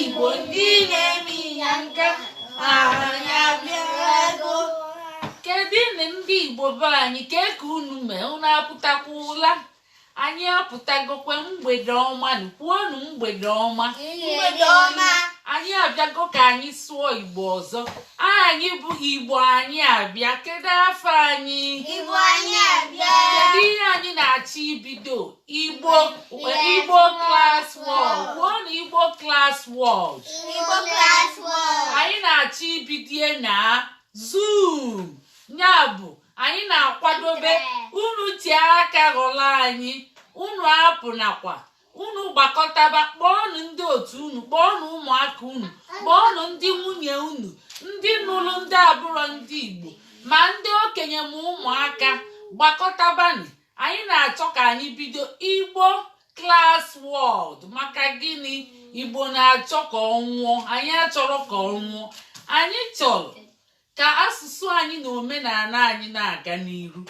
Igbo ndị na-eme ya nka anyị abịago. Kedu ndị Igbo be anyị ka unu mee unu apụtakwula? Anyị apụtagokwe mgbede ọma, kwuonu mgbede ọma. Anyị abịago ka anyị sụọ Igbo ọzọ. Anyị bụ Igbo anyị abịa. Kedu afọ anyị? Igbo anyị abịa. Kedu ihe anyị na-achọ ibido? Igbo Class World. Kwuonu Igbo Class World. Anyị na-achọ ibidie na Zoom. Ya bụ anyị na-akwadobe unu tie aka ghọrọ anyị, unu apụ nakwa unu gbakọtaba, kpọọnụ ndị otu unu, kpọọnụ ụmụaka unu, kpọọnụ ndị nwunye unu, ndị nụrụ ndị abụrọ ndị Igbo, ma ndị okenye ma ụmụaka, gbakọtabanụ. Anyị na-achọ ka anyị bido Igbo Class World. Maka gịnị? Igbo na-achọ ka ọ nwụọ, anyị achọrọ ka ọ nwụọ. Anyị chọrọ ka asụsụ anyị na omenala anyị na-aga n'iru,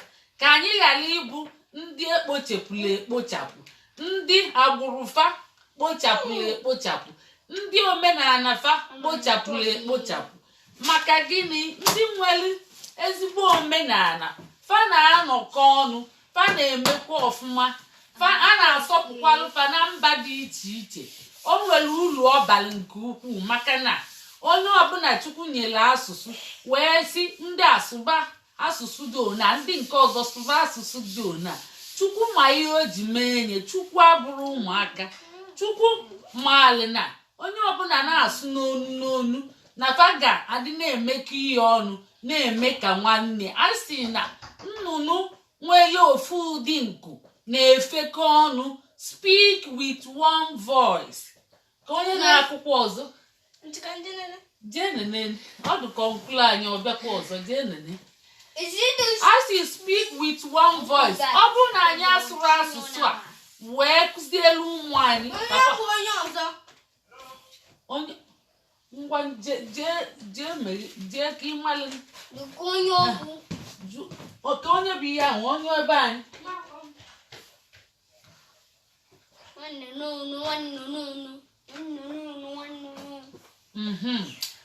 ka anyị ghara ịbụ ndị ekpochapụrụ ekpochapụ, ndị agbụrụ fa kpochapụrụ ekpochapụ, ndị omenala fa kpochapụrụ ekpochapụ. Maka gịnị? Ndị nwere ezigbo omenala fa na-anọkọ ọnụ, fa na-emekwa ọfụma, a na-asọpụkwalụ fa na mba dị iche iche. O nwere uru ọbalị nke ukwuu, maka na onye ọbụla Chukwu nyere asụsụ wee sị ndị asụba asụsụ dị ona, ndị nke ọzọ sụba asụsụ dị ona. Chukwu ma ihe o ji mee nye. Chukwu abụrụ ụmụaka. Chukwu maalị na onye ọbụla na-asụ n'onu n'onu na fa ga-adị na-emekọ ihe ọnụ, na-eme ka nwanne. A sị na nnụnụ nwere ofu ụdị nku na-efekọ ọnụ, speak with one voice. Ka onye na-akwụkwọ ọzọ jee nene, ọ dị ka ọnkụlụ anyị ọbịakwa ọzọ, jee nene. As you speak with one voice. Ọ bụrụ na anyị asụrụ asụsụ a wee kụzielu ụmụ anyị, ngwa jee ka ịmalụ oke onye bụ ihe ahụ, onye ebe anyị.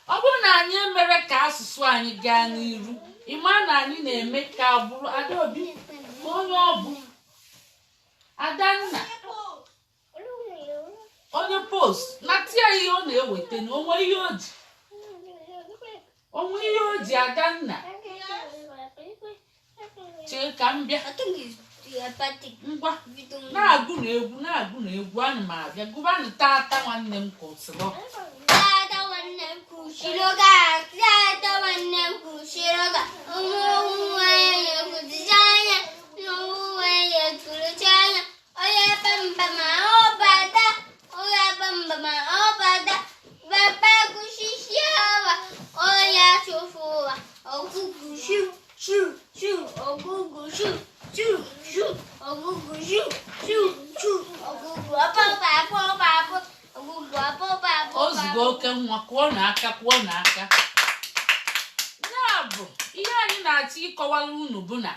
Ọ bụrụ na anyị emere ka asụsụ anyị gaa n'iru, ịma na anyị na-eme ka agbụrụ Adaobi, onye ọ bụ Adanna, onye post na tia ihe ọ na-eweta na onwe ihe o ji Adanna. Chee ka m bịa. Ngwa na-agụ na egwu ana m abịa. Gụbanụ tata nwanne m kwụsịrị. Ozugbo oke nwa kwụọ n'aka. Ya bụ ihe anyị na-achọ ịkọwara unu bụ na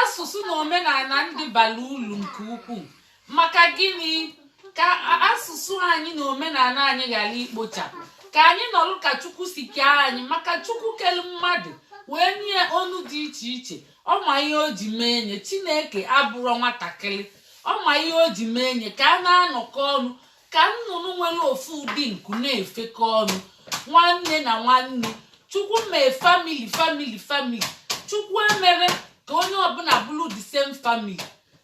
asụsụ na omenala ndị bara uru nke ukwuu. Maka gịnị? Ka asụsụ anyị na omenala anyị ghara ikpochapụ, ka anyị nọrụ ka Chukwu si kee anyị. Maka Chukwu kere mmadụ wee nye ọnụ dị iche iche. Ọ ma ihe o ji mee nye. Chineke abụrụ nwatakịrị. Ọ ma ihe o ji mee nye ka a na-anọkọ ọnụ, ka nnụnụ nwere ofu ụdị nku na-efekọ ọnụ, nwanne na nwanne. Chukwu mee family. Chukwu emere ka onye ọbụla bụrụ the same family.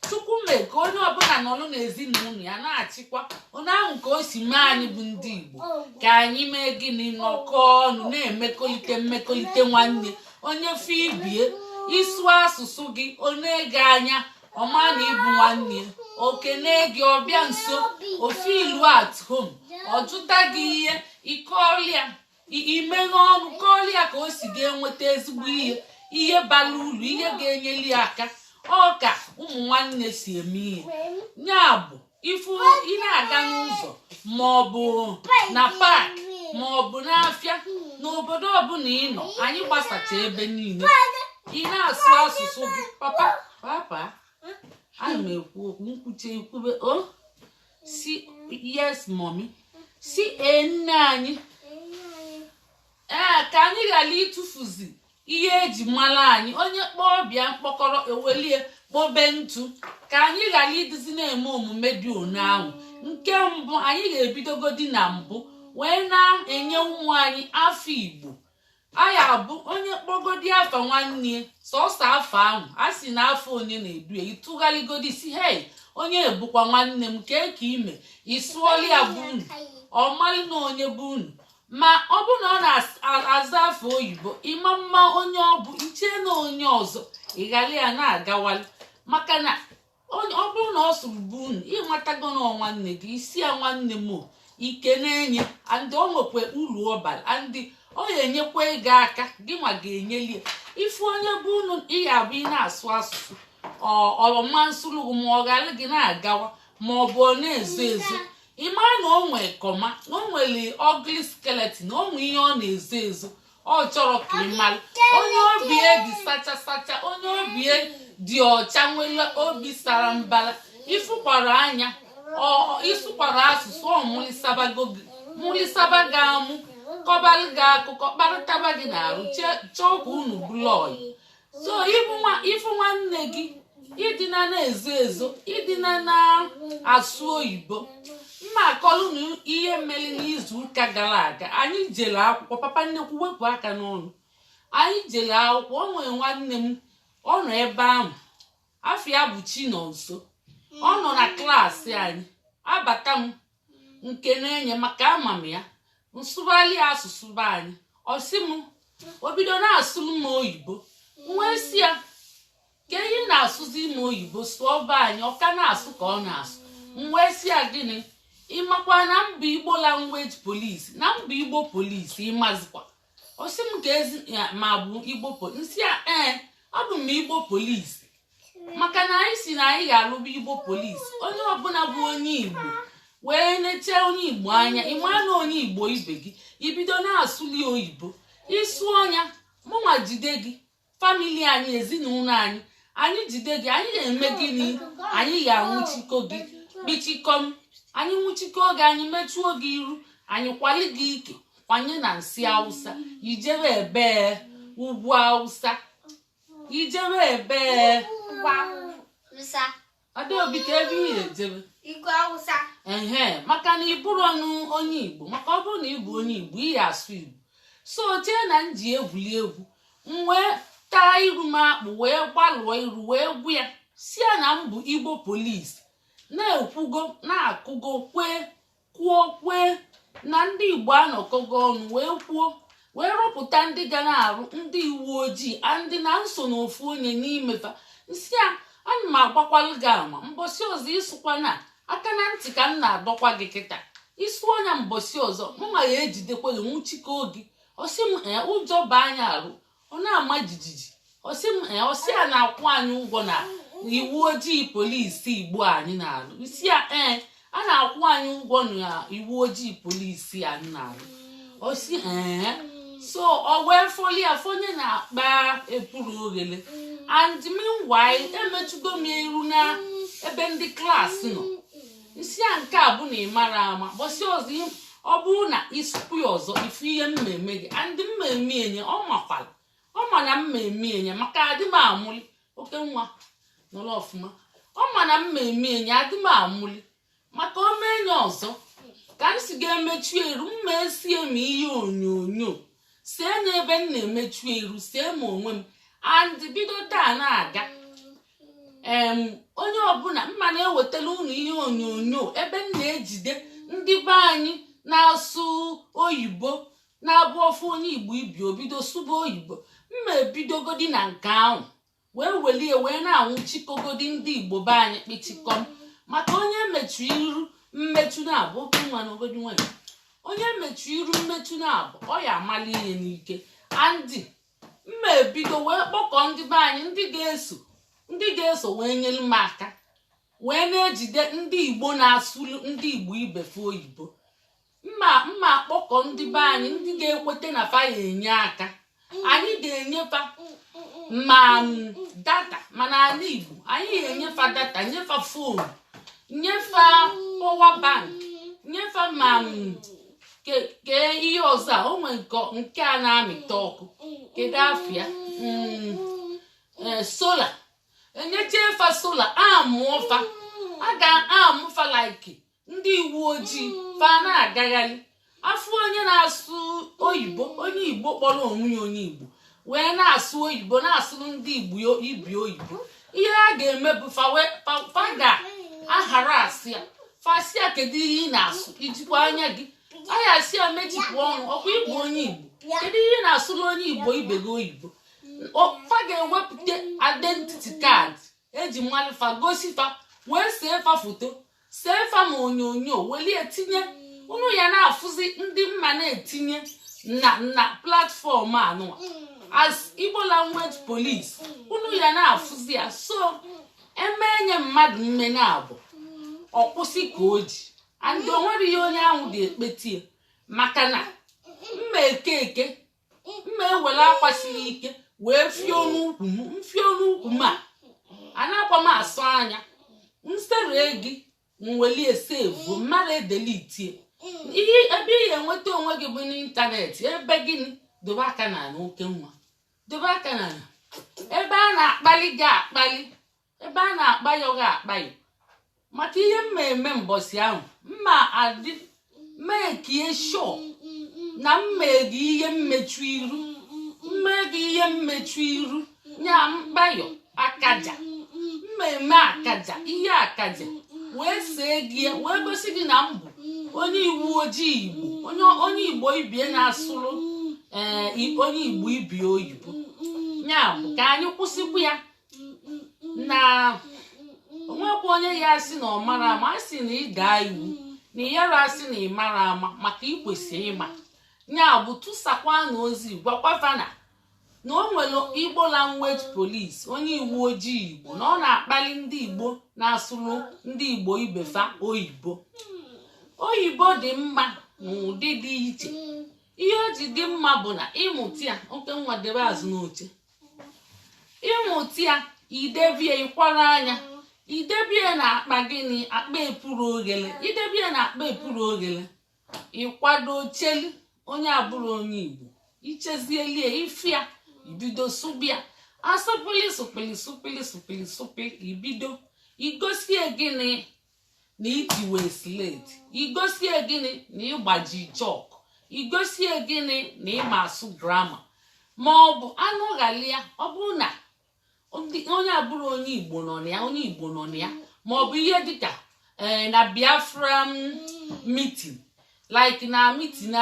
Chukwu mee ka onye ọbụla nọrọ n'ezinụlọ ya na-achịkwa. Onye ahụ ka o si mee anyị bụ ndị Igbo. Ka anyị mee gịnị? Nọkọ ọnụ, na-emekọlite nwanne. Onye fibie ịsụ asụsụ gị, onye ege anya ọma na ịbụ nwanne, okene gị ọbịa nso, ofe ilu at home, ọ jụta gị ihe ịkọọlịa, imeghe ọnụ kọọlịa ka o si ga-enweta ezigbo ihe bara uru, ihe ga-enyeli aka. Ọ ka ụmụ nwanne si eme ihe. Ya bụ ifu ị na-aga n'ụzọ maọbụ na pak maọbụ n'afịa, n'obodo ọbụla ị nọ, anyị gbasacha ebe niile. Ị na-asụ asụsụ gị. Papa ana m ekwu okwu nkwuche ikwube. O si yes mommy, si nne anyị ka anyị ghara ịtụfuzi ihe eji mara anyị. Onye kpọọ bịa mkpọkọrọ ewelie kpobe ntụ ka anyị ghara ịdịzi na-eme omume dị one ahụ. Nke mbụ, anyị ga-ebidogodi na mbụ wee na-enye ụmụ anyị afọ Igbo. Anyị abụ onye kpọgodi afa nwanne sọsọ afọ ahụ a sị na afọ onye na-edu ya ịtụgharịgodi si hei onye ebukwa nwanne m ka ime ịsụọli ya bụ unu ọmalị na onye bụ unu. Ma ọ bụ na ọ na-aza afọ oyibo ịma mma onye ọ bụ iche na onye ọzọ ịghara ya na-agawali, maka na ọ bụrụ na ọ sụrụ bụ unu ịmatago na nwanne gị isi ya nwanne m ike na-enye andị o nwekwa uru ọbara andị ọ ga-enyekwa ego aka gị nwa ga-enyeli ya. Ifu onye bụ unu ihe abụ ị na-asụ asụsụ ọma nsụlụgụ ma ọ ghara gị na-agawa ma ọ bụ ọ na-ezo ezo ịma na o nwee kọma na o nwere ugly skeleton na o nwee ihe ọ na-ezo ezo ọ chọrọ ka ị mara. Onye obie dị sacha sacha, onye obie dị ọcha, nwere obi sara mbara, ịfụkwara anya ịsụkwara asụsụ ọmụlisaba gị amụ kọbalị gị akụkọ kparịtaba gị na-arụ chọọ ka unu bụrụ ọyị. So ịfụ nwanne gị ịdịna na-ezo ezo ịdịna na-asụ oyibo. Mma akọlụ na ihe mere n'izu ụka gara aga anyị jere akwụkwọ. Papa nnekwu wepụ aka n'ọnụ. Anyị jere akwụkwọ, o nwere nwanne m ọ nọ ebe ahụ afọ ya bụ Chinonso. Ọ nọ na klaasị anyị abata m nke na-enye maka ama m ya nsụgharị asụsụ be anyị. Ọ sị m o bido na-asụrụ m oyibo. Wee sị ya ka ihe na-asụzi m oyibo sụọ be anyị ọ ka na-asụ ka ọ na-asụ. Wee sị ya gịnị ịmakwa na mba Igbo language police na mba Igbo police ịmazikwa. Ọ sị m ka ezi ma bụ Igbo police. Nsị ya ọ bụ m Igbo police maka na anyị si na anyị ga-alụba Igbo police. Onye ọbụla bụ onye Igbo wee neche onye Igbo anya ịma na onye Igbo ibe gị ibido na-asụli oyibo ịsụ ọnya mụnwa jide gị famili anyị ezinụlọ anyị jide gị anyị ga-eme gịnị? Anyị ga-anwụchiko gị kpichikom. Anyị nwụchiko gị anyị mechuo gị iru anyị kwali gị ike kwanye na nsị Hausa ijebe ebe ugwu Hausa ijebe ebe Adaobi ka ebe ihe ejebe maka na ịbụrụ ọnụ onye Igbo. Maka ọ bụrụ na ịbụ onye Igbo ihe asụ Igbo. So chee na m ji egwuli egwu m wee taa iru m akpụ wee gbalụọ iru wee gwu ya si ya na m bụ Igbo polisi na-ekwugo na-akụgo kwee na ndị Igbo anọkọgo ọnụ wee kwuo wee rọpụta ndị ga na-arụ ndị uwe ojii ndị na nso n'ofu onye n'imefa. Nsị a ana m agbakwalụ gị ama mbọsị ọzọ ịsụkwa na aka na ntị ka m na-adọkwa gị kịta ịsụ ọnya mbọsị ọzọ mụnwa ya ejidekwa gị nwụchiko gị. Ọsị m ụjọ ba anya arụ ọ na-ama jijiji. Ọsị m ọsị a na-akwụ anyị ụgwọ na iwu ojii polisi Igbo anyị na-alụ. Isi a a na-akwụ anyị ụgwọ na iwu ojii polisi anyị na-alụ. Ọsị so ọ wee folie fonye na-akpa epuru oghele. And meanwhile emechugo m eru na ebe ndị klaasị nọ. Isi a nke a bụ na ị mara ama bọsị ọzọ ọ bụrụ na ịsụpụ ya ọzọ ifu ihe mmemme gị andị mmemme enye ọ ma na mmemme enye maka adị m amụli oke nwa nọrọ ọfụma. Ọ ma na mmemme enye adị m amụli maka o mee enye ọzọ ka m si ga-emechu eru mma esie m ihe onyonyo sie nye ebe m na-emechu eru sie m onwe m and bido taa na-aga onye ọbụla mma na-ewetara unu ihe onyonyo ebe m na-ejide ndị be anyị na-asụ oyibo na-abụ ofu onye Igbo ibi obido sụba oyibo. Mma ebidogodi na nke ahụ wee welie wee na-anwụchikogodi ndị Igbo be anyị kpichikom. Maka onye mechu iru mmechu na-abụ oke nwa n'ogodi nwanyị. Onye mechu iru mmechu na-abụ ọ ya amali ihe n'ike andị mma ebido wee kpọkọ ndị be anyị ndị ga-eso wee nyere m aka wee na-ejide ndị Igbo na-asụlu ndị Igbo ibefe oyibo. Mma akpọkọ ndị be anyị ndị ga-ekweta na fa ya enye aka. Anyị ga-enyefa ma data mana ala Igbo anyị ga-enyefa data nyefa fonu nyefa power bank nyefa ma ke ihe ọzọ a o nwere nke a na-amịta ọkụ kedu afịa sola enyeche fa sola amụọfa a ga-amụfa like ndị uwe ojii fa na-agagharị afọ onye na-asụ oyibo onye igbo kpọrọ onwe ya onye igbo wee na-asụ oyibo na-asụrụ ndị igbo ibi oyibo ihe a ga-eme bụ fa ga-ahara asị ya fasịa kedu ihe ị na-asụ ijikwa anya gị anya asị ya mejipụ ọnụ ọkwa igbo onye igbo kedu ihe ị na-asụrụ onye igbo ibe gị oyibo fa ga-ewepụta identity card eji mmadụ fa gosi fa wee see fa foto see fa ma onyonyo welie tinye unu ya na-afụzi ndị mma na-etinye na platfọm anụwa as Igbo language police unu ya na-afụzi ya so emenye mmadụ mme na-abụ ọkwụsị ka o ji and o nwere ihe onye ahụ ga-ekpetie maka na mma eke mma ewere akwa siri ike wee fie n'ukwu m a anakwa m asụ anya nsere gị mwelie sevu mmadụ edelitie ihe ebe ị enweta onwe gị bụ n'ịntanetị ebe gịnị dobe aka na oke nwa dobe aka na ebe a na-akpali gị akpali ebe a na-akpa ya gị akpaghị maka ihe mma eme mbọsị ahụ mma adị mekie sho na mmegi ihe mmechu iru mmegi ihe mmechu iru nya mkpayo akaja mmemme akaja ihe akaja wee see gị wee gosi gị na mbụ onye iwu ojii igbo onye igbo ibie na-asụrụ onye igbo ibi oyibo nya bụ ka anyị kwụsịkwu ya na onwekwa onye ya asị na ọ mara ama asị na ị gaa iwu na ịyara asị na ị mara ama maka ikwesị ịma nya bụ tụsakwa na ozi gwakwafa na o nwere Igbo language police onye iwu ojii igbo na ọ na-akpali ndị igbo na-asụrụ ndị igbo ibefa oyibo dị mma n'ụdị dị iche ihe o ji dị mma bụ na ịmụta ya oke nwadebe azụ n'oche ịmụta ya idebie ịkwara anya idebie na akpa gịnị akpa epuru oghele idebie na akpa epuru oghele ịkwado cheli onye abụrụ onye igbo ichezielie ifia ibido subia asọpili ibido igosie gịnị na itiwe slate igosie gịnị na ịgbaji chọk igosie gịnị na ịma asụ grama ma ọ bụ anụ ghalia ọ bụrụ na onye abụrụ onye igbo nọ na ya onye igbo nọ na ya ma ọ bụ ihe dịka na Biafra meeting like na meeting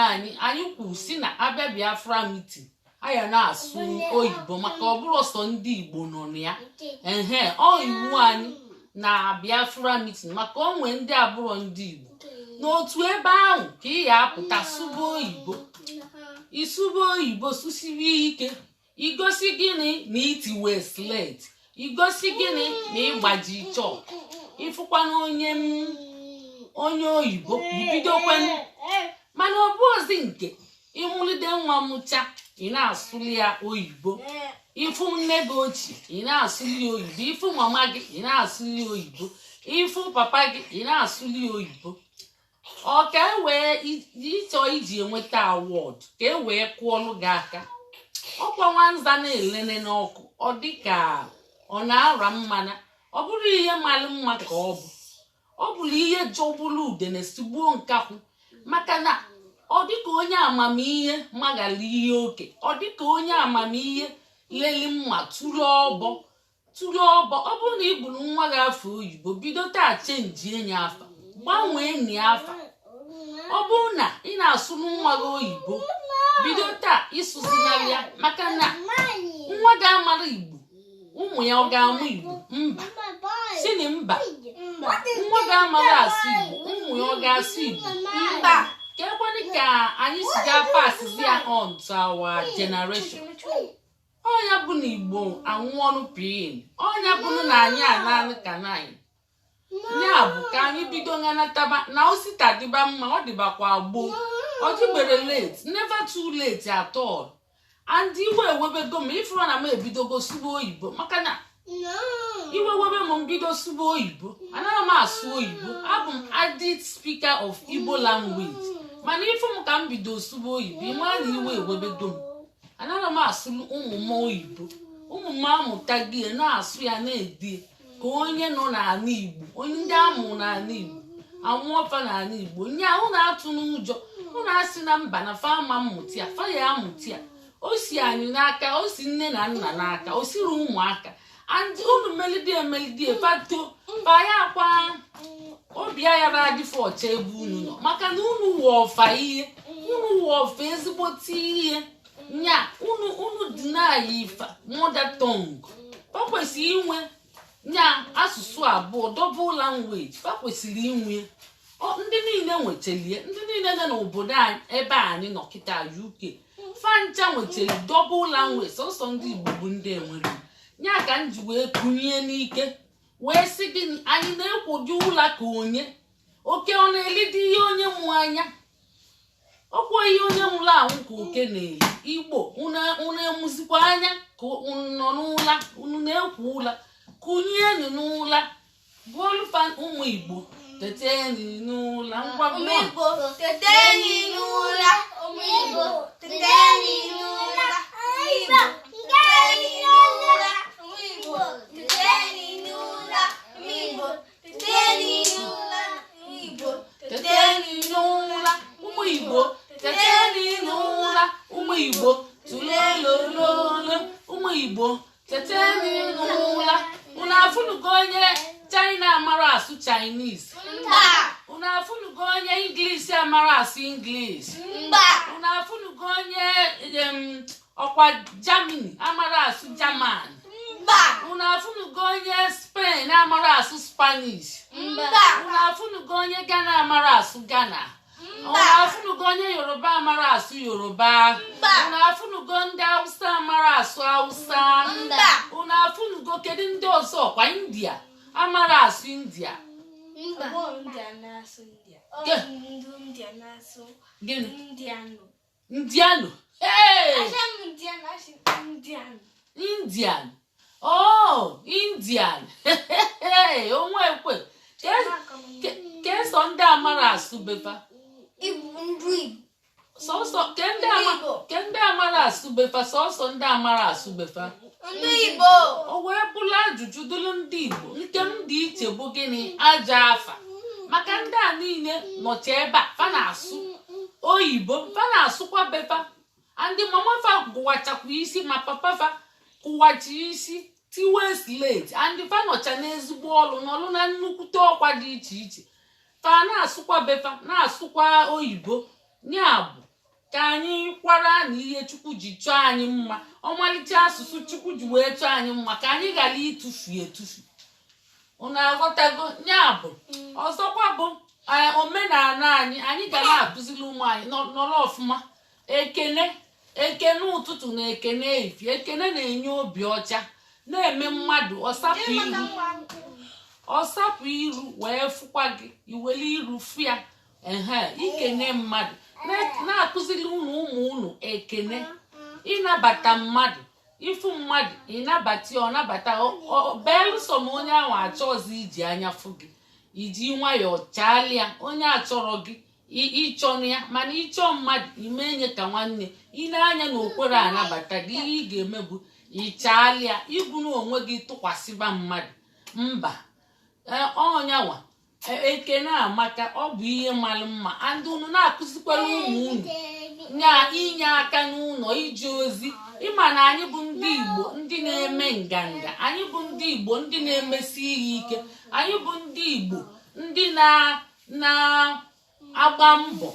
anyị kwuru si na abịa Biafra meeting aya na-asụ oyibo maka ọ bụrụ ọsọ ndị igbo nọ na ya ọ iwu anyị na Biafra meeting maka onwe ndị abụrụ ndị igbo n'otu ebe ahụ ka ị ya apụta sụba oyibo isuba oyibo sụsiri ike igosi gịnị na itiwe slate igosi gịnị na ịgbaji chọk ịfụkwana onye oyibo ibidokwanụ mana ọ bụ ozi nke ịmụlide nwa mụcha ị na-asụli ya oyibo ịfụ nne gị ochie ị na-asụli oyibo ịfụ mama gị ị na-asụli oyibo ịfụ papa gị ị na-asụli oyibo ọ ka e wee ịchọ iji enweta awọd ka e wee kụọlụ gị aka ọkwa nwanza na-elene n'ọkụ ọ dịka ọ na-ara mmana ọ bụrụ ihe malụ mma ka ọ bụrụ ihe jọgburu udene sigbuo nkakwụ maka na ọ dịka onye amamihe magala ihe oke ọ dịka onye amamihe leli mma tụrụ ọbọ ọ bụrụ na ị gburu nwa gị afọ oyibo bido taa chenji enyi afa gbanwee enyi afa ọ bụrụ na ị na-asụrụ nwa gị oyibo bido taa ịsụzinarị ya maka na nwa gị amara igbo ụmụ ya ọ ga-amụ igbo mba sini mba nwa gị amara asụ igbo ụmụ ya ọ ga-asụ igbo mba ka ekwenị ka anyị si gaa pasizi ya on to our generation ọnya bụ na igbo anwụ ọnụ pin ọnya bụrụ na anyị ananị ka anyị ya bụ ka anyị bido nganataba na osita dịba mma ọ dịbakwa gboo ọ dịbere late never too late at all and iwe ewebego ma ifuru na m ebidogo sụba oyibo maka na iwe webe m mbido sụba oyibo anaghị m asụ oyibo abụ m added speaker of Igbo language mana ifu m ka m bido sụba oyibo ịma na iwe ewebego m anaghị m asụ ụmụ m oyibo ụmụ m amụta gị na-asụ ya na-edi ka onye nọ n'ala Igbo onye ndị amụ n'ala Igbo amụọfa n'ala Igbo nya ụnụ atụ n'ụjọ ụnụ asị na mba na fama mmụta ya fa ya amụta ya o si anyị n'aka o si nne na nna n'aka o siri ụmụaka and unu melidie fato faya akwa obi ya adịfọ ọcha ebe unu nọ maka na unu wụ ọfa ihe unu wụ ọfa ezigbote ihe nya unu dị na-aya ife mother tongue fa kwesịrị inwe nya asụsụ abụọ double language fa kwesịrị inwe ndị niile nwechelie ndị niile nọ n'obodo anyị ebe anyị nọ kịta UK fancha nwecheli double language sọsọ ndị Igbo bụ ndị enwere nya ka m ji wee kụnye n'ike wee sị gị anyị na-ekwoju ụla ka onye oke ọ na-elidi ihe onye mụ anya ọkwa ihe onye nwụrụ anwụ ka oke na-eli Igbo unu emuzikwa anya ka unu nọ n'ụla unu na-ekwu ụla kụnyienu n'ụla bụọlụfa ụmụ Igbo teteni n'ụla ngwa ụmụ Igbo teteni n'ụla ụmụ Igbo teteni n'ụla ụmụ Igbo teteni n'ụla ụmụ Igbo tulelololo ụmụ Igbo teteni n'ụla unu afụnugo onye China amara asụ Chinese unu afụnugo onye English amara asụ English unu afụnugo onye ọkwa Germany amara asụ German unu afụnugo onye Spain amara asụ Spanish unu afụnugo onye Ghana amara asụ Ghana unu afụnugo onye Yoruba amara asụ Yoruba unu afụnugo ndị Hausa amara asụ Hausa unu afụnugo kedu ndị ọzọ ọkwa India amara asụ India Indiano Indian oh Indian onwekwe kesọ ndị amara asụ befa sọsọ kende amara asụ befa sọsọ ndị amara asụ befa ndị Igbo o wee bụla ajụjụ dụlụ ndị Igbo nke m dị iche bụ gịnị aja afa maka ndị a niile nọcha ebe a fa na-asụ oyibo fa na-asụkwa befa ndị mama fa gụwachakwa isi ma papa fa kụwachi isi tiwe slate ndị fa nọcha n'ezigbo ọlụ n'ọlụ na nnukwute ọkwa dị iche iche fa na-asụkwa befa na-asụkwa oyibo nya bụ ka anyị kwara na ihe Chukwu ji chọọ anyị mma ọmalite asụsụ Chukwu ji wee chọọ anyị mma ka anyị ghara itufu etufu unu aghọtago nya bụ ọzọkwa bụ omenala anyị ga na-akụziri ụmụ anyị nọrọ ọfụma ekene ụtụtụ na ekene ehihie ekene na-enye obi ọcha na-eme mmadụ ọsapụ iru wee fụkwa gị iwere iru fịa ikene mmadụ na-akụziri ụmụ unu ekene ịnabata mmadụ ifu mmadụ ịnabata ọ nabata belụsọ ma onye ahụ achọzi iji anya fụ gị iji nwayọọ chalịa onye achọrọ gị ịchọ ya mana ịchọ mmadụ ime enye ka nwanne ịna-anya na okwere anabata gị ihe ị ga-eme bụ ịchalịa ibu n'onwe gị tụkwasịba mmadụ mba ọnyanwa ekene amaka ọ bụ ihe mara mma ndị unu na-akụzikwara ụmụ unu na inye aka n'ụlọ ije ozi ịma na anyị bụ ndị Igbo ndị na-eme nganga anyị bụ ndị Igbo ndị na-emesi ihe ike anyị bụ ndị Igbo ndị na-agba mbọ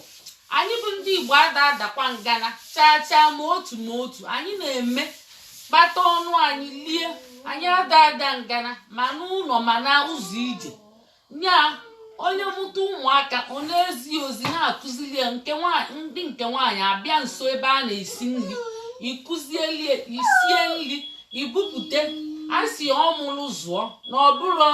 anyị bụ ndị Igbo adakwa ngana chaa ma otu anyị na-eme kpata ọnụ anyị lie anyị ada ngana ma n'ụlọ ma na ụzọ ije nya onye mụta ụmụaka ọ na-ezi ozi na-akụziri ya ndị nke nwaanyị abịa nso ebe a na-esi nri ikụzielie isie nri ibupute asị ọmụrụ zụọ na ọbụrụ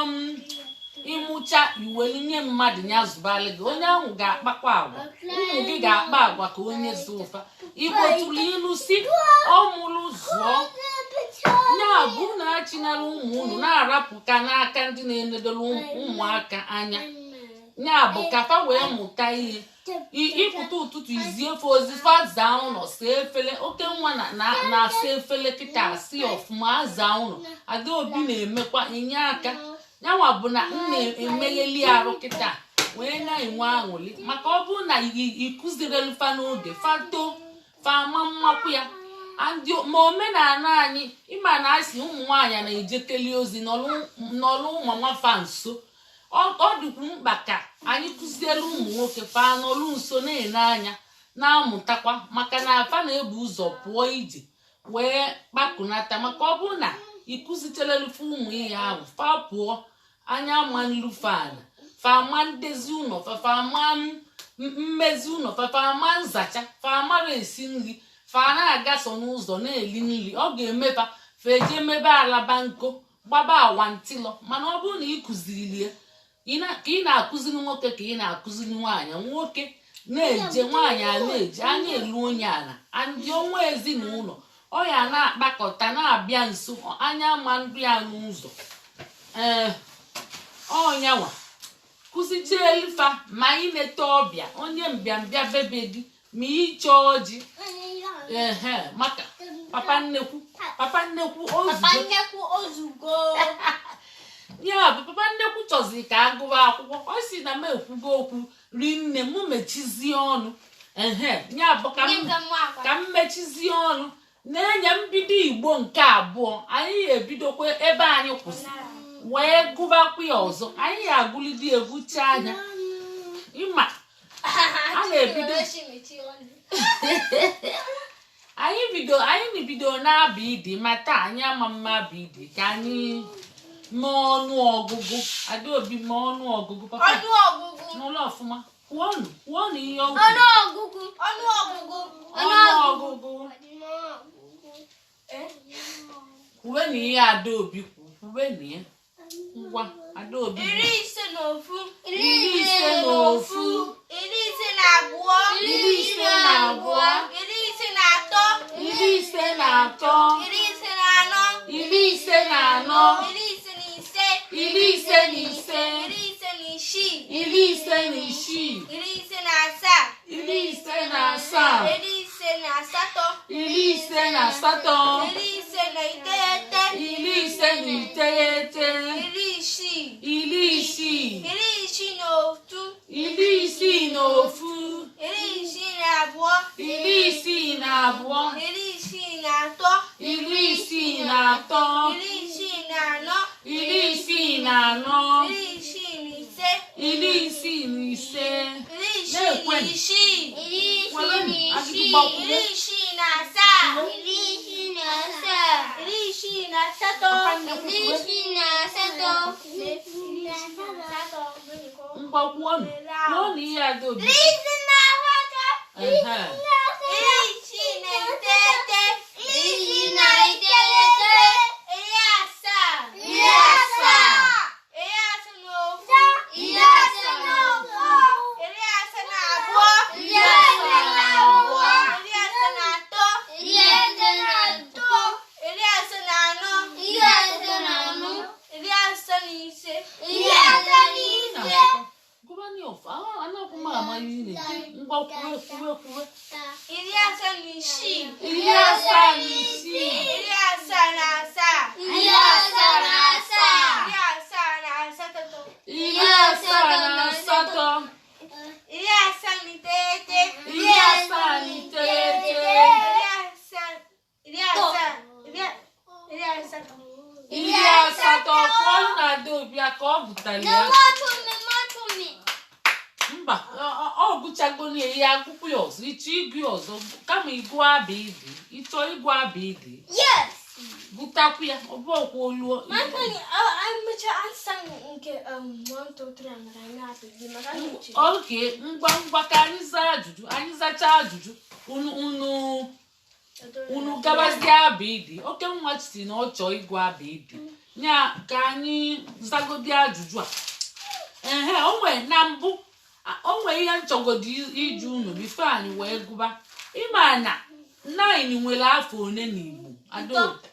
ịmụcha iwere nye mmadụ ya zụbalị gị onye ahụ ga-akpakwa agwa ụmụ gị ga-akpa agwa ka onye zụ ụfa Igbo tụrụ ilu si ọmụrụ zụọ ya ya bụ na achinara ụmụ unu na-arapụka n'aka ndị na-enedoro ụmụaka anya ya bụ ka fa wee mụta ihe ịpụta ụtụtụ izie ofe ozi fazaa ụlọ saa efele oke nwa na-asa efele kịta asị ọfụma azaa ụlọ Adaobi na-emekwa enye aka yanwa bụ na m na-emegheli arụ kịta wee na-enwe aṅụrị maka ọ bụrụ na ịkụzirelu fa n'oge fato fama mmakwu ya ma omenala anyị ịma na asị ụmụ nwaanyị na-ejekeli ozi n'ọlụ ụmụnwafa nso ọ dịkwu mkpa ka anyị kụzielu ụmụ nwoke fa n'ọlụ nso na-ene anya na-amụtakwa maka na afa na-ebu ụzọ pụọ ije wee kpakụnata maka ọ bụrụ na ịkụzitelelefe ụmụ ihe ahụ fa pụọ anya ama nlufeala fama ndezi ụlọ fama mmezi ụlọ fama nzacha famara esi nri fa na-agaso n'ụzọ na-eli nri ọ ga-emefa fa eje mebe alaba nko gbaba awantịlọ mana ọ bụrụ na ịkụziri ya ka ị na-akụziri nwoke ka ị na-akụziri nwaanyị nwoke na-eje nwaanyị a na-eje anya elu onye ala ndị ọnwa ezinụlọ ọ ya na-akpakọta na-abịa nso anya ma nri ya n'ụzọ ọnyanwa kụzicha elifa ma ị na-ete ọbịa onye mbịambịa bebe gị ma ịchọ ọjị maka papa nnekwu ozugbo ya bụ papa nnekwu chọzi ka agụwa akwụkwọ ọ si na m ekwugo okwu rinne m mechizie ọnụ ya bụ ka m mechizie ọnụ na-enye mbido Igbo nke abụọ anyị ebidokwa ebe anyị kwụsị wee gụbakwa ya ọzọ anyị agụlidi egwucha anya ịma a na-ebido anyị bido na-abụ idi ma taa anyị ama mma bụ idi ka anyị mee ọnụ ọgụgụ Adaobi mee ọnụ ọgụgụ papa n'ụlọ ọfụma kwuonụ ihe ọgụgụ kwuwe na ihe Adaobi kwuwe na ya ngwa Adaobi 51 52 mgbakwuonu n'ụlọ ihe Adaobi mba ọ gụchagonu ya akwụkwọ ya ọzọ ịchọ ịgụ ya ọzọ kama ịgụ abụ idi ịchọ ịgụ abụ idi gụtakwu ya ọ bụ ọkwa oluo oke ngwa ka anyị zaa ajụjụ anyị zachaa ajụjụ unu gabazie abụ idi oke nwa si na ọ chọọ ịgụ abụ idi ya ka anyị zagodi ajụjụ a onwe na mbụ onwe ihe nchọgodi iju unu bifo anyị wee gụba ịma na 9 nwere afọ one n'Igbo Adaobi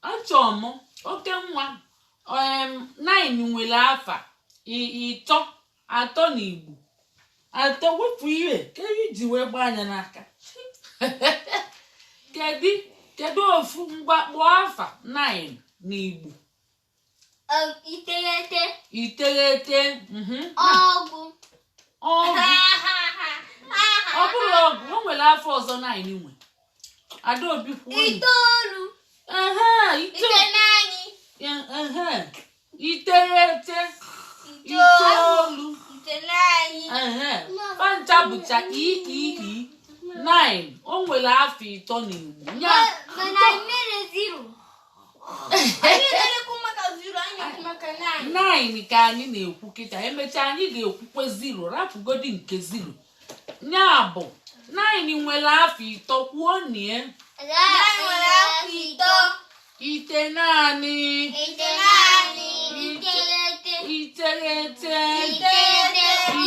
achọm oke nwa 9 nwere afa ịtọ atọ na Igbo atọ wepụ ihe ka iji wee gba anya n'aka kedu ofu mgbakpọ afa 9 na Igbo iteghete ọgụ ọ bụrụ ọgụ o nwere afọ ọzọ 9 nwe Adaobi kwuo iteghete itoolu pancha bụcha ii 9 o nwere afọ ịtọ na Igbo nya 9 ka anyị na-ekwu kịta emechaa anyị ga-ekwukwe 0 rapụgodi nke 0 nya bụ 9 nwere afọ ịtọ kwuo nie ite naanị iteghete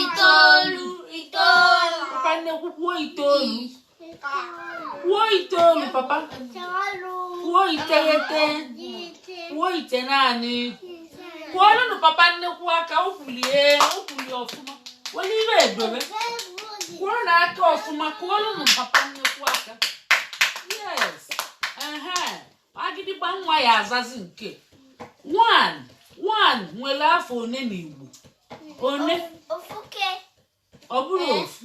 itoolu papa nnekwu kwuo itoolu papa kwuo iteghete kwuo ite naanị kwuolụnụ papa nnekwu aka okwulie ọfụma were ibe edobe kwuo na aka ọfụma kwuolụnụ papa nnekwu aka yes agịdịgba nwa ya azazi nke 1 nwere afọ one na Igbo one ọ bụrụ ofu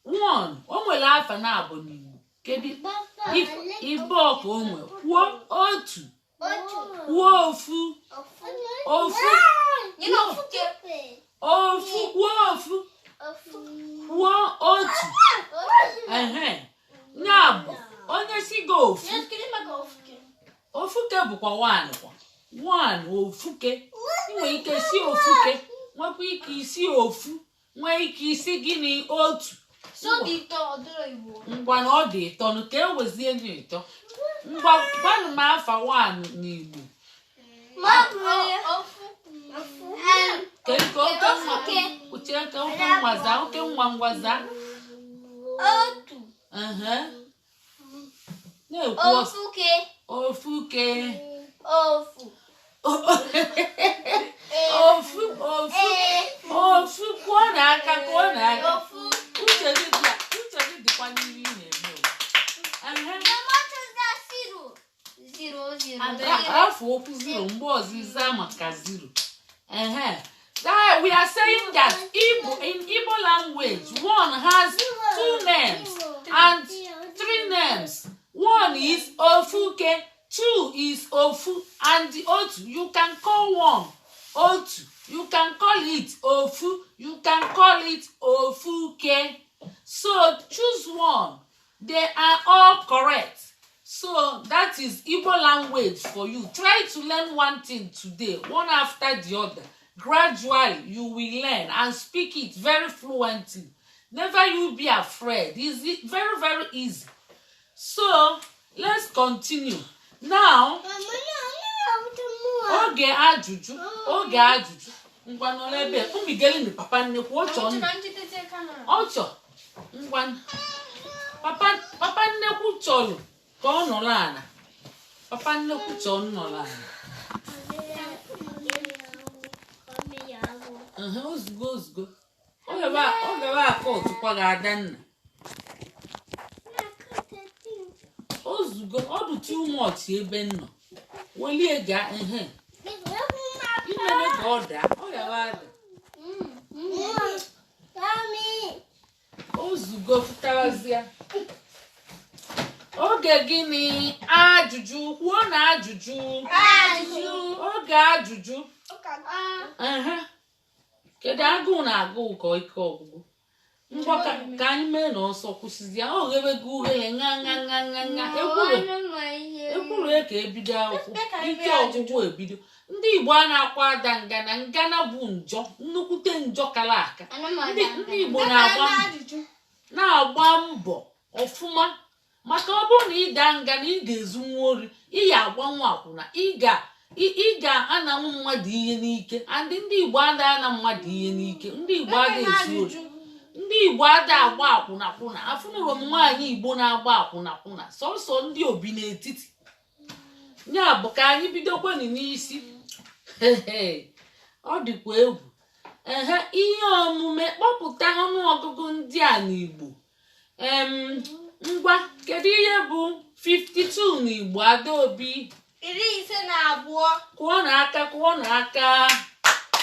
1 o nwere afọ na-abụ n'Igbo kedu ibe ọka o nwe kwuo otu kwuo ofu kwuo otu ya bụ onye si gị ofuke bụkwa 1 ofuke inwe ike si ofuke nwekwa ike isi ofu nwee ike isi gịnị otu ngwa na ọ dị ịtọ ka e wezie nye ịtọ ngwa gwanụ m afa 1 n'Igbo oke nwa ngwaza na-ekwu ofuke ofu kwuo n'aka uche gị dịkwa n'ihe ị na-eme afọ okwu 0 mgbe ọzọ ịza maka 0 we are saying that in Igbo language 1 has 2 names and 3 names. 1 is ofuke, 2 is ofu, and the otu you can call 1 otu, you can call it ofu, you can call it ofuke. So choose 1. They are all correct. So that is Igbo language for you. Try to learn one thing today, one after the other. Gradually you will learn and speak it very fluently. Never you be afraid. It's very, very easy. So let's continue. Now, oge ajụjụ ngwa nọ ebe umigeli papa nnekwu ọchọ ngwa papa nnekwu chọrọ ka ọ nọrọ ala papa nnekwu chọrọ nọrọ ala ozugbo ọ gaba aka ọtụkwa ga-ada nna ozugbo ọ dị too much ebe nnọ welie ga imere ka ọ daa ọ gaba ada ozugbo fụtarazịa oge gịnị ajụjụ kwuo na ajụjụ oge ajụjụ kedu agụụ na-agụ ụkọ ike ọgwụgwụ ngwa ka anyị mee na ọsọ kwụsịzi ya o ghebego ughere nga ekwuru ka ebido akwụkwọ ike ọgwụgwụ ebido ndị Igbo a na-akwa ada ngana bụ njọ nnukwute njọ kara aka ndị Igbo na-agba mbọ ọfụma maka ọ bụrụ na ịda ngana ị ga-ezu nwa ori ị ya agba nwa akwụna ị ga-ananwu mmadụ ihe n'ike and ndị Igbo ada ana mmadụ ihe n'ike ndị Igbo ada ezu ori ndị ndị Igbo ada agba akwụnakwụna. Afụnụrụ m nwaanyị Igbo na-agba akwụnakwụna sọsọ ndị obi n'etiti. Ya bụ ka anyị bidokwanụ n'isi. Ọ dịkwa egwu. Ihe omume kpọpụta ọnụọgụgụ ndị a n'Igbo. Ngwa kedu ihe bụ 52 n'Igbo, Adaobi? 52. Kụọ n'aka, kụọ n'aka.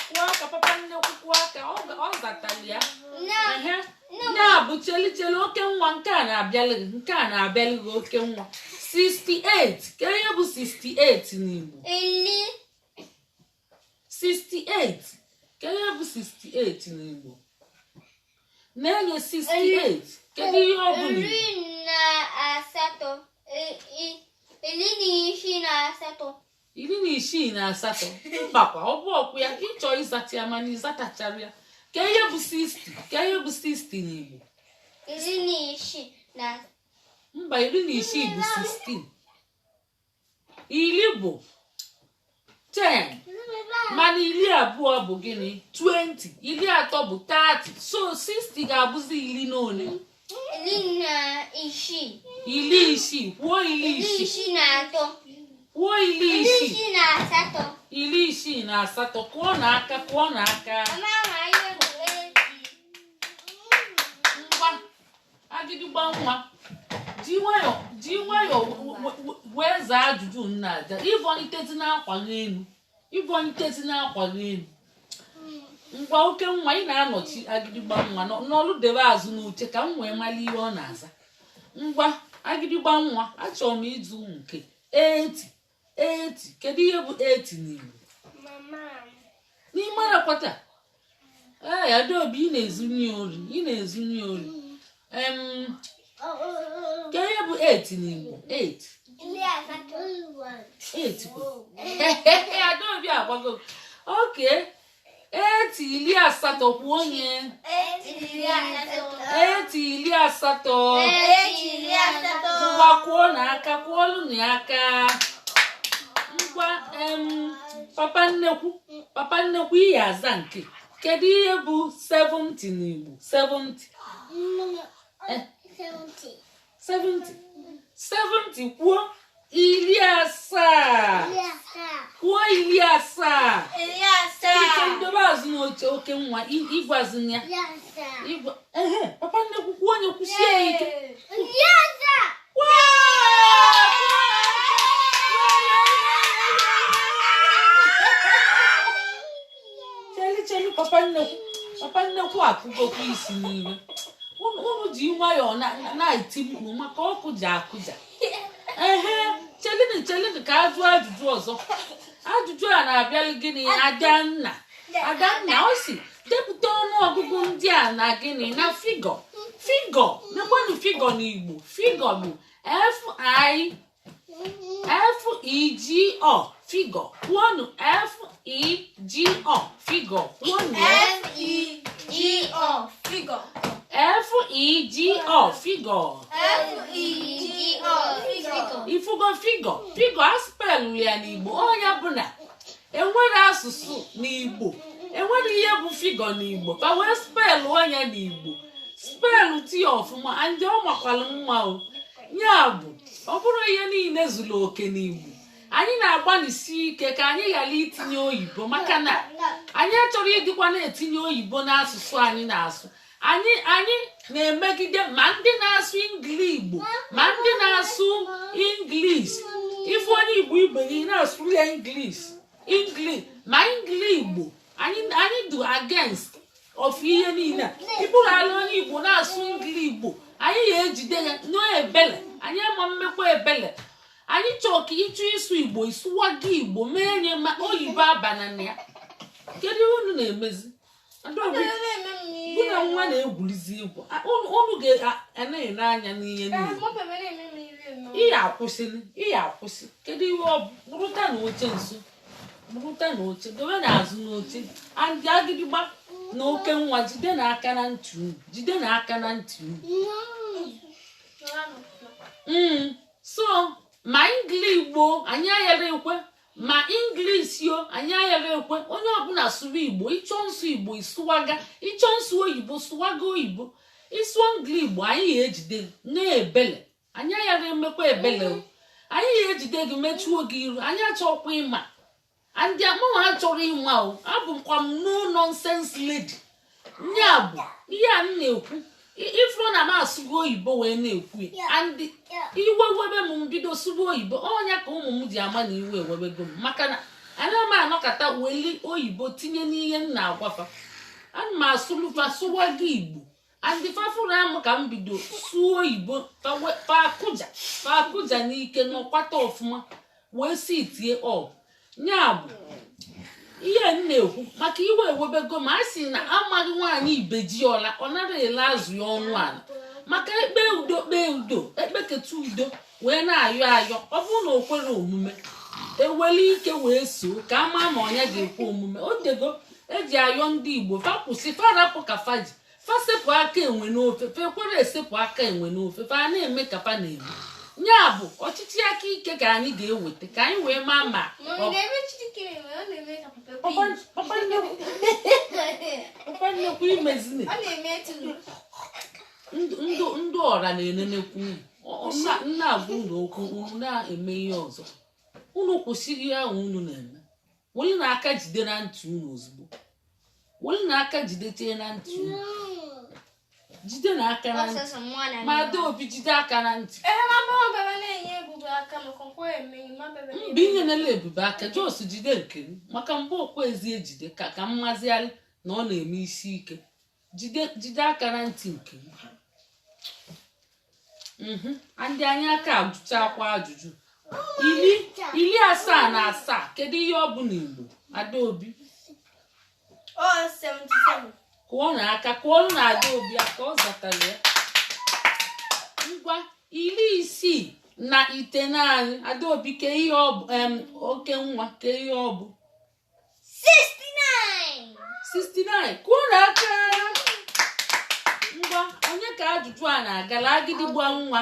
Kụọ aka, papa nnekwu kụọ aka. Ọ zatara ya. Ya bụ chelicheli oke nwa nke a na-abịalị gị oke nwa. 68. Kedu ihe bụ 68 n'Igbo? 68. Kedu ihe bụ 68 n'Igbo? Na-enye 68. Kedu ihe ọ bụ n'Igbo? 18. Mbakwa ọ bụ ọkụ ya ka ị chọọ ịzata ya mana ịzatachara ya. Kedu ihe bụ 60? Kedu ihe bụ 60 n'Igbo? 16. Mba, 16 bụ 16. Iri bụ 10. Mana 20 bụ gịnị? 20. 30 bụ 30. So 60 ga-abụzi 10 na ole? 16. 60. Kwuo 60. Kwuo 60. 68. Kwuo n'aka, kwuo n'aka. Ngwa agịdịgba nwa. Ji nwayọ wee zaa ajụjụ nna aja. Ịbọnitezi n'akwa n'elu. Ngwa oke nwa ị na-anọchi agịdịgba nwa n'ọlụ debe azụ n'uche ka m wee mara ihe ọ na-aza. Ngwa agịdịgba nwa, achọrọ m ịjụ nke 80. Kedu ihe bụ 80 n'Igbo? N'ime akwata. Adaobi, ị na-ezunye ori. Kedu ihe bụ 8 n'Igbo? 8. 8. Adaobi agbago. Okay. 80 kwuo onye. 80. Ngwa kwuo n'aka, kwuolu n'aka. Ngwa papa nnekwu ihe aza nke. Kedu ihe bụ 70 n'Igbo? 70 kwuo 70. Kwuo 70. Ndobe azụ n'oche oke nwa ịgwazi ya. Papa nnekwu kwuo onye kwụsie ya ike. Cheli papa nnekwu akụgokwa isi n'iwe. Unu ji nwayọọ na-eti mkpu maka ọkụ ji akụja. Chelini ka a jụọ ajụjụ ọzọ. Ajụjụ a na-abịalụ gịnị? Adanna o si depụta ọnụọgụgụ ndị a na gịnị? Na figọ. Nekwanụ figọ n'Igbo. Figọ bụ FIGO. Figọ. Kwuonụ FIGO. Figọ. Kwuonụ FIGO. Ifugo figọ aspelụ ya n'Igbo. Onye bụ na enwere asụsụ n'Igbo, enwere ihe bụ figọ n'Igbo ka wee spelụ onye n'Igbo. Spelụ ti ọfụma ndị ọ makwalụ mma o. Ya bụ ọ bụrụ ihe niile zuru oke n'Igbo, anyị na-agbanịsi ike ka anyị ghara itinye oyibo maka na anyị achọrọ ịdịkwa na-etinye oyibo n'asụsụ anyị na-asụ. Anyị na-emegide ma ndị na-asụ Igbo ma ndị na-asụ English. Ife onye Igbo ibe gị na-asụ ya English ma Igbo. Anyị do against of ihe niile. Ịbụrụ ala onye Igbo na-asụ Igbo, anyị ga-ejide ya n'ebele. Anyị ama mmekwa ebele. Anyị chọọ ka ịchụ ịsụ Igbo, ịsụwa gị Igbo mee nye ma oyibo abanana ya. Kedu unu na-emezi? Adaobi, gị na nwa na-egwurizi egwu. Unu ga-ana-ene anya n'ihe niile. Ihe akwụsị. Kedu ihe ọ bụrụta n'oche nso? Bụrụta n'oche, dobe n'azụ n'oche. Andị agịdịgba na oke nwa jide n'aka na ntị unu. So ma Igbo anyị ayara ekwe ma English yo anyị ayaghị ekwe onye ọbụla sụrụ Igbo ịchọ nsụ Igbo ịsụwaga ịchọ nsụ oyibo sụwaga oyibo ịsụọ ngli Igbo anyị ga-ejide na-ebele anyị ayaghị emekwa ebele anyị ga-ejide gị mechuo gị iru anyị achọkwa ịma ndị akpọnwa achọrọ ịma o abụkwa m no nonsense lady nya bụ ihe a m na-ekwu ifuru na m asụgo oyibo wee na-ekwu andị iwe webe m mbido sụgo oyibo ọnya ka ụmụ m ji ama na iwe ewebego m maka na ana m anọkọta weli oyibo tinye n'ihe m na-agwafa ana m asụlụfa sụwa gị Igbo andị fafuru amụ ka m bido sụọ oyibo fa akụja n'ike n'ọkwata ọfụma wee si itie ọ nya bụ ihe m na-ekwu maka iwe ewebego ma a sị na amaghị nwaanyị Ibejiola ọ nara ele azụ ya ọnụ ala maka ekpe udo kpee udo ekpeketa udo wee na-ayọ ayọ ọ bụrụ na o kwere omume eweli ike wee so ka ama ma ọnya ga-ekwe omume o dego eji ayọ ndị Igbo fa kwụsị fa rapụ ka fa ji fa sepụ aka enwe n'ofe fa ekwere esepụ aka enwe n'ofe fa na-eme ka fa na-eme nya bụ ọchịchị aka ike ka anyị ga-eweta ka anyị wee maa ma ọkpannekwu imezine ndụ ọra na-enenekwu nna agwa unu okwu unu na-eme ihe ọzọ unu kwụsịrị ya ahụ unu na-eme weli na aka jide na ntị unu ozugbo weli na aka jidete na ntị unu jide na aka na ntị ma Adaobi jide aka na ntị mgbe inye nele ebube aka jos jide nke m maka mgbe okwe ezi ejide ka mmazịalị na ọ na-eme isi ike jide aka na ntị nke m ndị anyị aka ajụchakwa ajụjụ 77 kedu ihe ọ bụ n'Igbo Adaobi 77 kụọ na aka kụọ na Adaobi aka ọ zatara ya ngwa 69 Adaobi ke ihe ọ bụ oke nwa ke ihe ọ bụ 69 kụọ na aka ngwa onye ka ajụjụ a na-agala agịdịgba nwa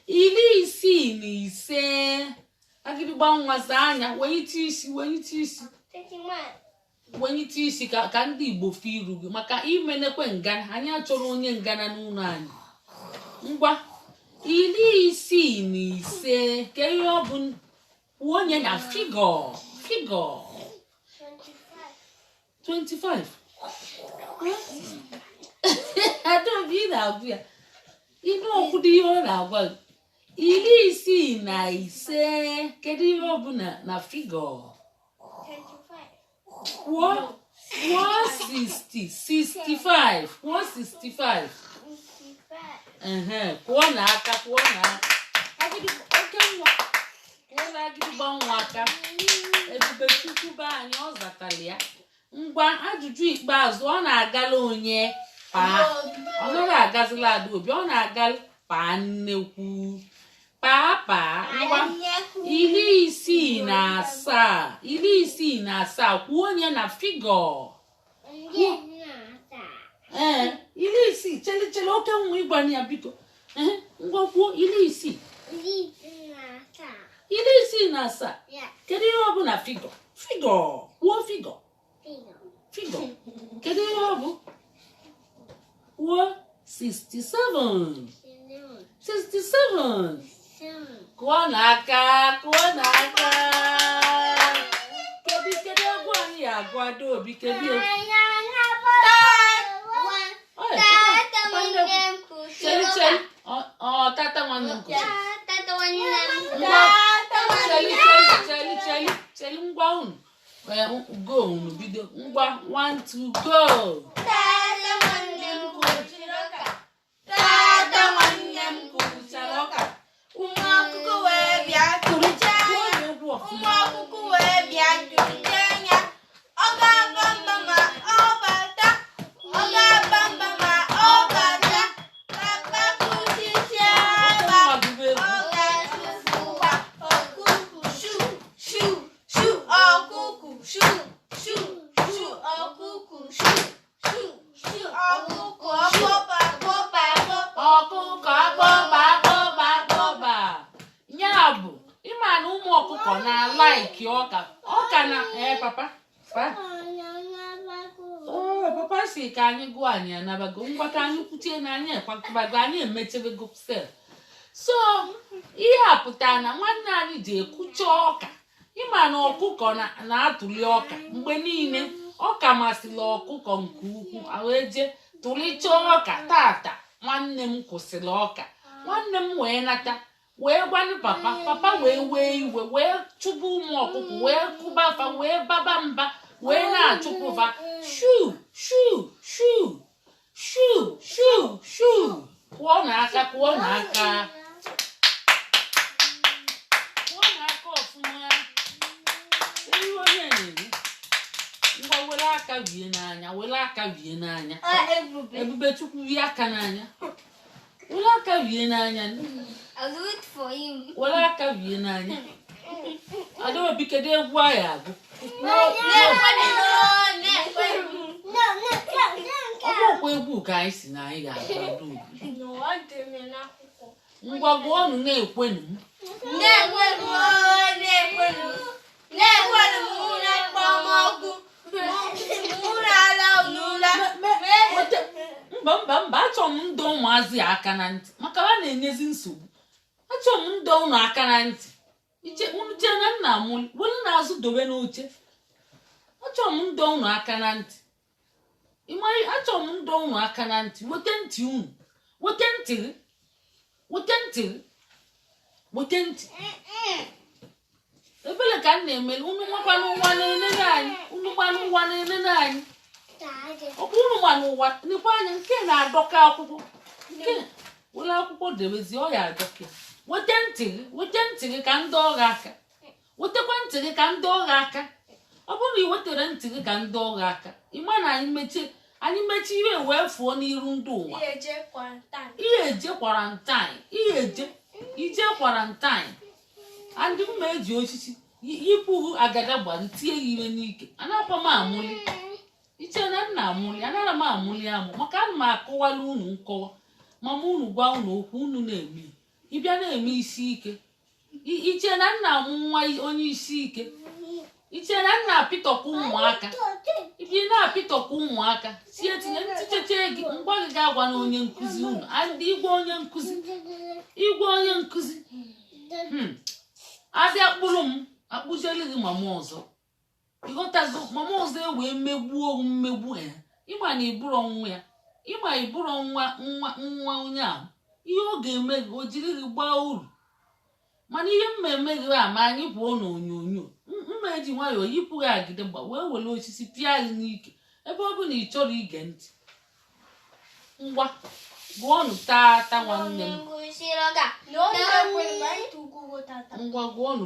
65 agịdịgba nwa zaa anya wenyite isi ka ndị Igbo fe iru gị maka imenekwe ngana anyị achọrọ onye ngana n'ụlọ anyị ngwa 65 ka ihe ọ bụ onye na figure 25 Adaobi na-agụ ya ịnụ okwu dị ihe ọ na-agwa gị 65 kedu ihe ọ bụ na figure 65 kwụọ na aka agịdịgba nwa aka Ebube Chukwu be anyị ọ zatara ya ngwa ajụjụ ikpeazụ ọ na-agala onye paa ọ naghị agazila Adaobi ọ na-agala paa nnekwu paa ngwa 67 kwuo onye na figure 60 chele oke nwa ịgbanye ya biko ngwa kwuo 67 kedu ihe ọ bụ na figure kwuo figure kedu ihe ọ bụ kwuo 67 kụọ n'aka kedu egwu anyị agụ Adaobi kedu tata nwanne m cheli ngwa unu go unu bido ngwa 1 2 go si ka anyị gụọ anyị anabago ngwa ka anyị kwutie na anyị ekwakụbago anyị emechebego sel so ihe a pụtara na nwanne anyị ji ekucha ọka ịma na ọkụkọ na-atụli ọka mgbe niile ọka masịrị ọkụkọ nke ukwuu wee je tụlichaa ọka tata nwanne m kwụsịrị ọka nwanne m wee nata wee gwanụ papa wee iwe wee chụba ụmụ ọkụkọ wee kụbafa wee baba mba wee na-achụpụva shuu shuu shuu shuu shuu shuu kwụọ n'aka ọfụma ihe onye na-eri ngwa were aka wie n'anya Ebube Chukwu wie aka n'anya were aka wie n'anya I'll do it for him. were aka wie n'anya Adaobi kedu egwu anyị agụ ọkwa egwu ka anyị si na anyị ga-agụ Adaobi ngwa gụọnụ na-ekwenụ mba achọrọ m ndọ ụmụazị aka na ntị maka ha na-enyezi nsogbu achọrọ m ndọ ụnụ aka na ntị unu jee na nna m were na-azụ dobe n'oche achọrọ m ndọ ụnụ aka na ntị achọrọ m ndọ ụnụ aka na ntị wete ntị unu wete ntị ebele ka m na-emere unu nwakwana ụwa na-enene anyị ọkwa unu ma n'ụwa nekwa anya nke na-adọka akwụkwọ nke were akwụkwọ debezi ọ ya adọka wete ntị gị ka ndị ọgha aka wetekwa ntị gị ka ndị ọgha aka ọ bụrụ na ị wetara ntị gị ka ndị ọgha aka ịma na anyị mechie ihe wee fụọ n'iru ndị ụwa ihe eje kwarantine andị mma eji osisi yipụghị agada gbara tie ya ire n'ike anakwa m amụli iche na nna amụli anara m amụli amụ maka ana m akọwala unu nkọwa mama unu gwa unu okwu unu na-eme ịbịa na-eme isi ike iche na nna amụ nwa onye isi ike iche na nna apịtọkwa ụmụaka ibi na-apịtọkwa ụmụaka si etinye ntịcheche gị ngwa gị ga-agwa na onye nkụzi unu andị igwe onye nkụzi abịa kpụrụ m akpụzieli gị mama ọzọ ịghọtago mama ọzọ ewee megbuo mmegbu ya ịgba na iburo nwa onye ahụ ihe ọ ga-eme gị o jiri gị gbaa uru mana ihe mmemme gị a ma anyị pụọ n'onyonyo mma eji nwayọọ yipụ gị agide gba wee were osisi pịa gị n'ike ebe ọ bụ na ị chọrọ ige ntị ngwa gụọnụ tata nwanne m ngwa gụọnụ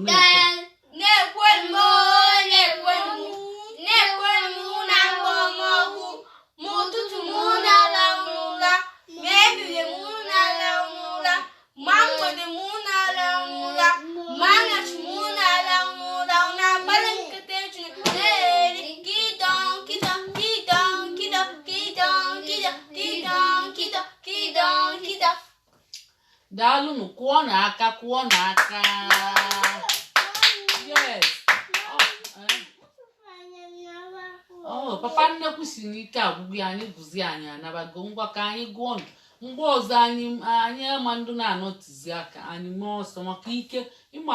daalụnụ kwụọ n'aka yes papa nnekwu si n'ike agwụgwụ anyị gụzi anyị anabago ngwa ka anyị gụọnụ mgbe ọzọ anyị ama ndụ na-anọtizi aka anyị mee ọsọ maka ike ịma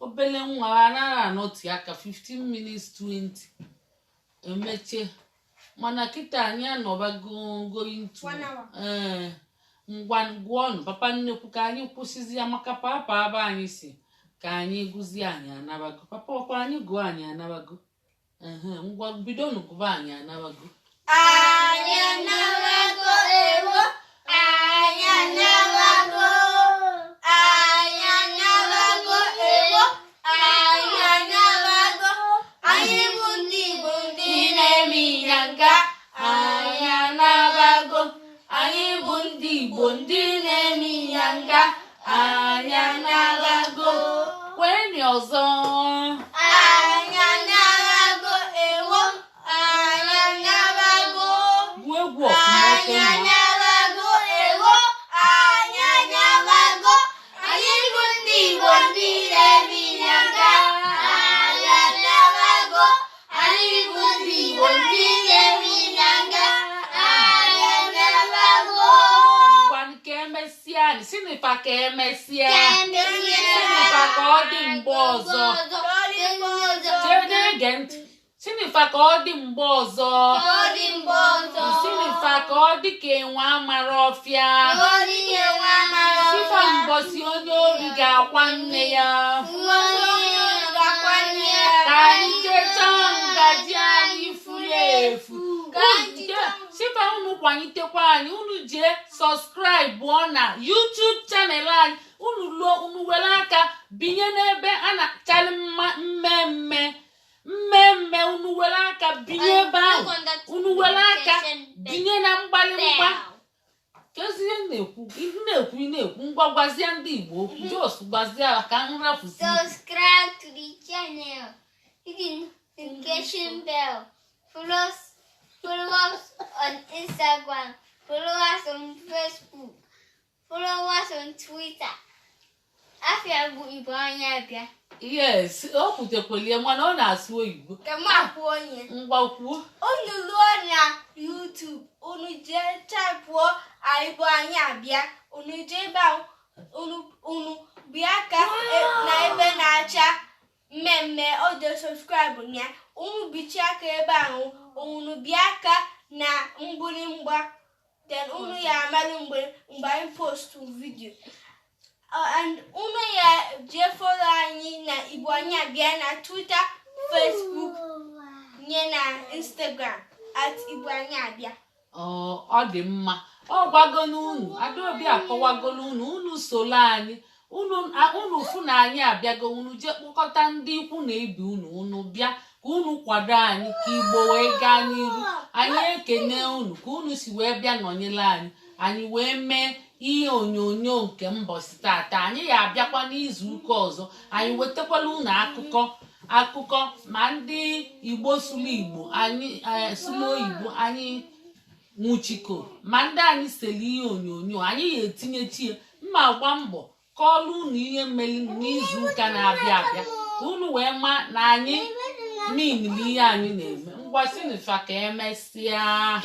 obele nwa anaghị anọti aka 15 minutes 20 emeche mana kịta anyị anọbago going to ngwa gụọnụ papa nnekwu ka anyị kwụsịzi ya maka papa aba anyị si ka anyị gụzie anyị anabago papa ọkwa anyị gụọ anyị anabago ngwa bidonụ gụba anyị anabago anyị anabago ewo anyị anabago ewo anyị anabago anyị bụ ndị Igbo ndị na-eme ịnyanga anyị anabago anyị bụ ndị Igbo ndị na-eme ịnyanga anyị anabago kwenye ọzọ anyị anabago ewo anyị anabago bụ egwu ọfụma anyị anabago ewo anyị anabago anyị bụ ndị Igbo ndị na-eme ịnyanga anyị anabago anyị bụ ndị Igbo ndị na-eme ịnyanga sinifa ka emesịa sinifa ka ọ dị mgbe ọzọ na-ege ntị sinifa ka ọ dị mgbe ọzọ sinifa ka ọ dị ka enwe amara ọfịa sifa mgbọsị onye ori ga-akwa nne ya ka anyị chechaa ngaji anyị furu efu sifa unu kwanitekwa anyị unu jee sọskraịbụ na YouTube chanel anyị unu were aka binye n'ebe a na-achali mmemme unu were aka binye ebe ahụ unu were aka binye na mgbalimgba kezie na-ekwu ngwa gwazie ndị Igbo okwu jos gwazie ka nrafuzi subscribe to the channel, hit the notification bell, follow us on Instagram, follow us on Facebook, follow us on Twitter. Afia bụ Igbo anya abịa. Yes, o kwutekwelie mana ọ na-asụ oyibo. Ngwa kwuo. Unu lụọ na YouTube, unu jee typụọ Igbo anya abịa, unu jee ebe ahụ, unu bịa aka na ebe na-acha mmemme oje subscribe ya, unu bichi aka ebe ahụ, unu bịa aka na mgbịrịmgba, then unu ya amalụ mgbe anyị post video. And unu ya jee follow anyị na Igbo anya abịa na Twitter, Facebook, nye na Instagram @Igbo anya abịa. Ọ dị mma. Ọ gwagonu unu, Adaobi akọwagonu unu solo anyị. Unu fụ na anyị abịago unu jee kpọkọta ndị ikwu na ibe unu bịa ka unu kwado anyị ka Igbo wee gaa n'iru. Anyị ekene unu ka unu si wee bịa nọnyere anyị wee mee ihe onyonyo nke mbọsị tata. Anyị ya abịakwa n'izu ụka ọzọ anyị wetakwala unu akụkọ ma ndị Igbo sụlụ Igbo anyị sụlụ oyibo anyị nwụchiko ma ndị anyị sele ihe onyonyo anyị ya etinyechi mma gba mbọ kọọlụ unu ihe mmeli n'izu ụka na-abịa abịa ka unu wee ma na anyị minili ihe anyị na-eme. Ngwa sinifa ka emesịa.